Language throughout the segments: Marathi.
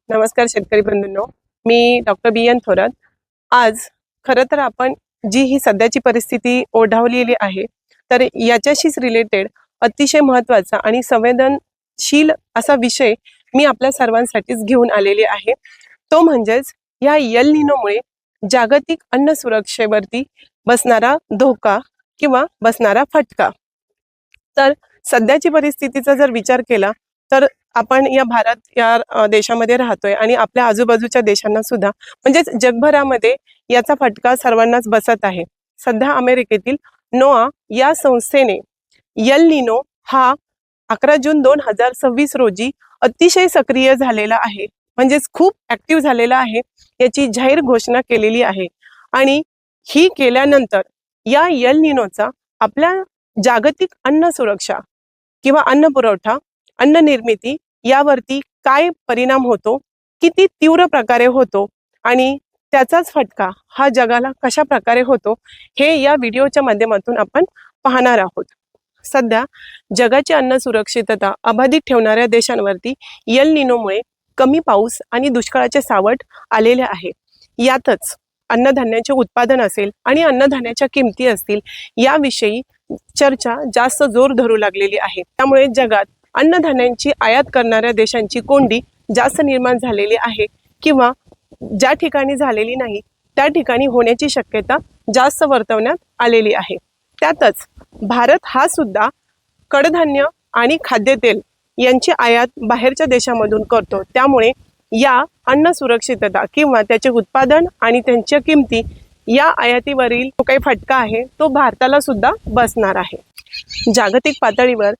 नमस्कार शेतकरी बंधूंनो, मी डॉक्टर बी.एन. थोरात। आज खरं तर आपण जी ही सध्याची परिस्थिती ओढावलेली आहे, तर याच्याशीच रिलेटेड अतिशय महत्त्वाचा आणि संवेदनशील असा विषय मी आपल्या सर्वांसाठीच घेऊन आलेले आहे। तो म्हणजेच या एल निनोमुळे जागतिक अन्न सुरक्षेवरती बसणारा धोका किंवा बसणारा फटका। तर सध्याची परिस्थितीचा जर विचार केला तर आपण या भारत या देशामध्ये राहतोय आणि आपल्या आजूबाजूच्या देशांना सुद्धा म्हणजेच जगभरामध्ये याचा फटका सर्वांनाच बसत आहे। सध्या अमेरिकेतील नोआ या संस्थेने एल निनो हा 11 जून 2026 रोजी अतिशय सक्रिय झालेला आहे, म्हणजेच खूप ऍक्टिव्ह झालेला आहे, याची जाहीर घोषणा केलेली आहे। आणि ही केल्यानंतर या एल निनोचा आपल्या जागतिक अन्न सुरक्षा किंवा अन्न पुरवठा, अन्न निर्मिती यावरती काय परिणाम होतो, किती तीव्र प्रकारे होतो आणि त्याचाच फटका हा जगाला कशा प्रकारे होतो, हे या व्हिडिओच्या माध्यमातून आपण पाहणार आहोत। सध्या जगाची अन्न सुरक्षितता अबाधित ठेवणाऱ्या देशांवरती एल निनोमुळे कमी पाऊस आणि दुष्काळाचे सावट आलेले आहे। यातच अन्नधान्याचे उत्पादन असेल आणि अन्नधान्याच्या किमती असतील याविषयी चर्चा जास्त जोर धरू लागलेली आहे। त्यामुळे जगात अन्नधान्यांची आयात करणाऱ्या देशांची कोंडी जास्त निर्माण झालेली आहे किंवा ज्या ठिकाणी झालेली नाही त्या ठिकाणी होण्याची शक्यता जास्त वर्तवण्यात आलेली आहे। त्यातच भारत हा सुद्धा कडधान्य आणि खाद्यतेल यांची आयात बाहेरच्या देशांमधून करतो। त्यामुळे या अन्न सुरक्षितता किंवा त्याचे उत्पादन आणि त्यांच्या किमती या आयातीवरील जो काही फटका आहे तो भारताला सुद्धा बसणार आहे। जागतिक पातळीवर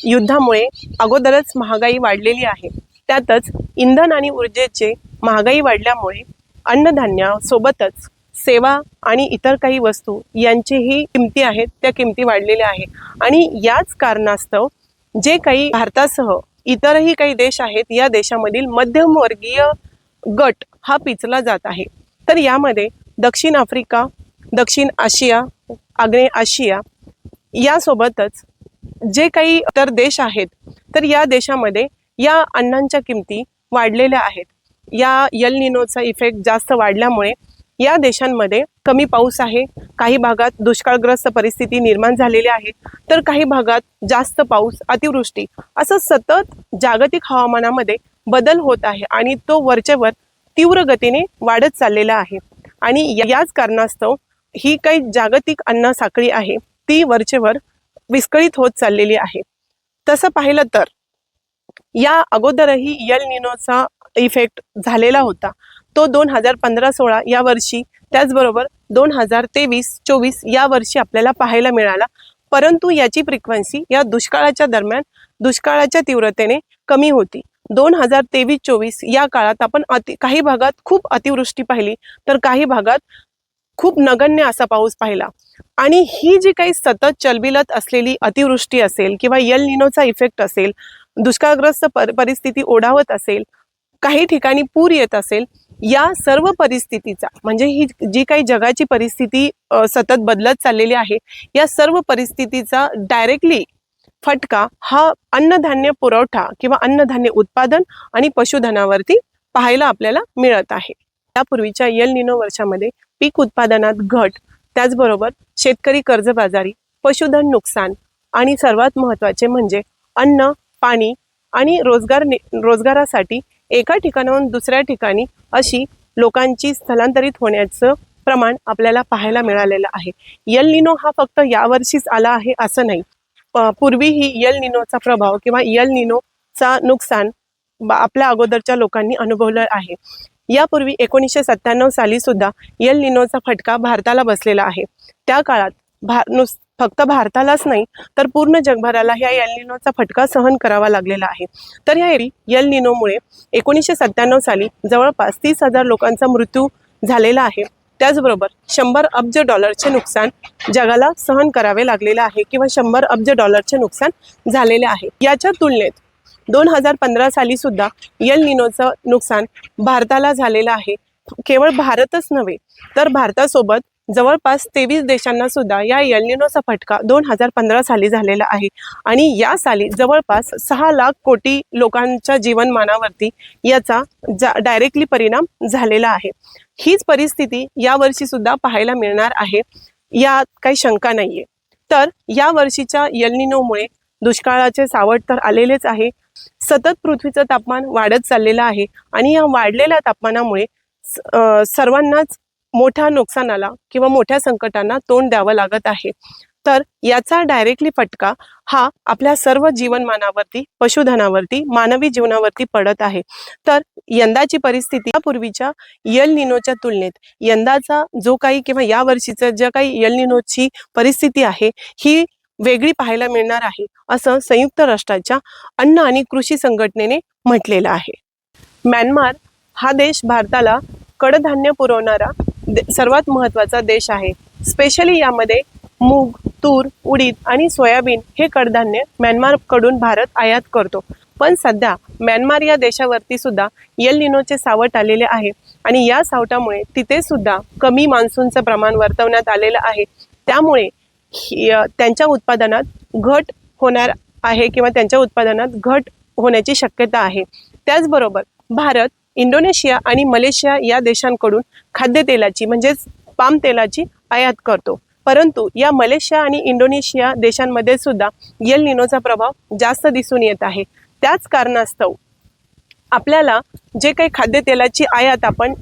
युद्धामुळे अगोदरच महागाई वाढलेली आहे, त्यातच इंधन आणि ऊर्जेचे महागाई वाढल्यामुळे अन्नधान्य सोबतच सेवा आणि इतर काही वस्तू यांचीही किमती आहेत त्या किमती वाढलेल्या आहेत। आणि याच कारणास्तव जे काही भारतासह इतरही काही देश आहेत या देशामधील मध्यमवर्गीय गट हा पिचला जात आहे। तर यामध्ये दक्षिण आफ्रिका, दक्षिण आशिया, आग्नेय आशिया यासोबतच जे काही इतर देश आहेत तर या देशामध्ये या अन्नांच्या किमती वाढलेल्या आहेत। या एल निनोचा इफेक्ट जास्त वाढल्यामुळे या देशांमध्ये कमी पाऊस आहे, काही भागात दुष्काळग्रस्त परिस्थिती निर्माण झालेली आहे, तर काही भागात जास्त पाऊस, अतिवृष्टी असं सतत जागतिक हवामानामध्ये बदल होत आहे आणि तो वरचेवर तीव्र गतीने वाढत चाललेला आहे। आणि याच कारणास्तव ही काही जागतिक अन्न साखळी आहे ती वरचेवर विस्कळीत होत चाललेली आहे। तसं पाहिलं तर या अगोदरही एल निनोचा इफेक्ट झालेला होता, तो 2015-16 या वर्षी, त्याचबरोबर 2023-24 या वर्षी आपल्याला पाहायला मिळाला। परंतु याची फ्रिक्वेन्सी या दुष्काळाच्या दरम्यान दुष्काळाच्या तीव्रतेने कमी होती। 2023-24 या काळात आपण काही भागात खूप अतिवृष्टी पाहिली तर काही भागात खूप नगण्य असा पाऊस पाहिला। आणि ही जी काही सतत चलबिलत असलेली अतिवृष्टी असेल किंवा एल निनोचा इफेक्ट असेल, दुष्काळग्रस्त परिस्थिती ओढावत असेल, काही ठिकाणी पूर येत असेल, या सर्व परिस्थितीचा म्हणजे ही जी काही जगाची परिस्थिती सतत बदलत चाललेली आहे या सर्व परिस्थितीचा डायरेक्टली फटका हा अन्नधान्य पुरवठा किंवा अन्नधान्य उत्पादन आणि पशुधनावरती पाहायला आपल्याला मिळत आहे। त्यापूर्वीच्या एल निनो वर्षामध्ये पीक उत्पादनात घट, त्याचबरोबर शेतकरी कर्जबाजारी, पशुधन नुकसान आणि सर्वात महत्त्वाचे म्हणजे अन्न, पाणी आणि रोजगारासाठी एका ठिकाणाहून दुसऱ्या ठिकाणी अशी लोकांची स्थलांतरित होण्याचं प्रमाण आपल्याला पाहायला मिळालेलं आहे। एल निनो हा फक्त यावर्षीच आला आहे असं नाही, पूर्वीही एल निनोचा प्रभाव किंवा एल निनोचा नुकसान आपल्या अगोदरच्या लोकांनी अनुभवलं आहे। यापूर्वी 1997 साली सुद्धा एल निनोचा फटका भारताला बसलेला आहे। त्या काळात फक्त भारतालाच नाही तर पूर्ण जगभराला या एल निनोचा फटका सहन करावा लागलेला आहे। तर या एल निनोमुळे 1997 साली जवळपास 30,000 लोकांचा मृत्यू झालेला आहे। त्याचबरोबर 100 अब्ज डॉलरचे नुकसान जगाला सहन करावे लागलेले आहे किंवा 100 अब्ज डॉलरचे नुकसान झालेले आहे। याच्या तुलनेत 2015 साली सुद्धा एल निनोचं नुकसान भारताला झालेलं आहे। केवळ भारतच नव्हे तर भारतासोबत जवळपास 23 देशांना सुद्धा या एल निनोचा फटका 2015 साली झालेला आहे आणि या साली जवळपास 6 लाख कोटी लोकांच्या जीवनमानावरती याचा डायरेक्टली परिणाम झालेला आहे। हीच परिस्थिती या वर्षी सुद्धा पाहायला मिळणार आहे, यात काही शंका नाहीये। तर या वर्षीच्या एल निनोमुळे दुष्काळाचे सावट तर आलेलेच आहे। सतत पृथ्वीचं तापमान वाढत चाललेलं आहे आणि या वाढलेल्या तापमानामुळे सर्वांनाच मोठ्या नुकसानाला किंवा मोठ्या संकटांना तोंड द्यावं लागत आहे। तर याचा डायरेक्टली फटका हा आपल्या सर्व जीवनमानावरती, पशुधनावरती, मानवी जीवनावरती पडत आहे। तर यंदाची परिस्थिती यापूर्वीच्या एल निनोच्या तुलनेत यंदाचा जो काही किंवा या वर्षीचं जे काही एल निनोची परिस्थिती आहे ही वेगळी पाहायला मिळणार आहे, असं संयुक्त राष्ट्राच्या अन्न आणि कृषी संघटनेने म्हटलेलं आहे। म्यानमार हा देश भारताला कडधान्य पुरवणारा सर्वात महत्त्वाचा देश आहे। स्पेशली यामध्ये मूग, तूर, उडीद आणि सोयाबीन हे कडधान्य म्यानमारकडून भारत आयात करतो। पण सध्या म्यानमार या देशावरती सुद्धा एल निनोचे सावट आलेले आहे आणि या सावटामुळे तिथे सुद्धा कमी मान्सूनचं प्रमाण वर्तवण्यात आलेलं आहे। त्यामुळे त्यांच्या उत्पादनात घट होणार आहे किंवा त्यांच्या उत्पादनात घट होण्याची शक्यता आहे। त्याचबरोबर भारत, इंडोनेशिया आणि मलेशिया या देशांकडून खाद्यतेलाची म्हणजेच पाम तेलाची आयात करतो, परंतु या मलेशिया आणि इंडोनेशिया देशांमध्ये सुद्धा एल निनोचा प्रभाव जास्त दिसून येत आहे। त्याच कारणास्तव आपल्याला जे काही खाद्यतेलाची आयात आपण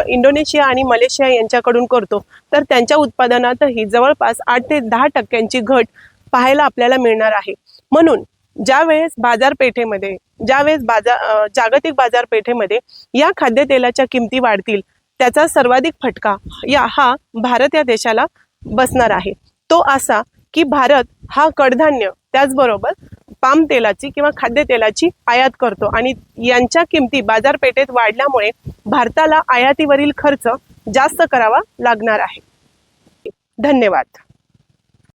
इंडोनेशिया आणि मलेशिया यांच्याकडून करतो, तर त्यांच्या उत्पादनातही जवळपास 8 ते 10% घट पाहायला आपल्याला मिळणार आहे। म्हणून ज्यावेळेस बाजारपेठेमध्ये जागतिक बाजारपेठेमध्ये या खाद्यतेलाच्या किमती वाढतील, त्याचा सर्वाधिक फटका हा भारत या देशाला बसणार आहे। तो असा की भारत हा कडधान्य त्याचबरोबर पाम तेलाची किंवा खाद्यतेलाची आयात करतो आणि यांच्या किमती बाजारपेठेत वाढल्यामुळे भारताला आयातीवरील खर्च जास्त करावा लागणार आहे। धन्यवाद।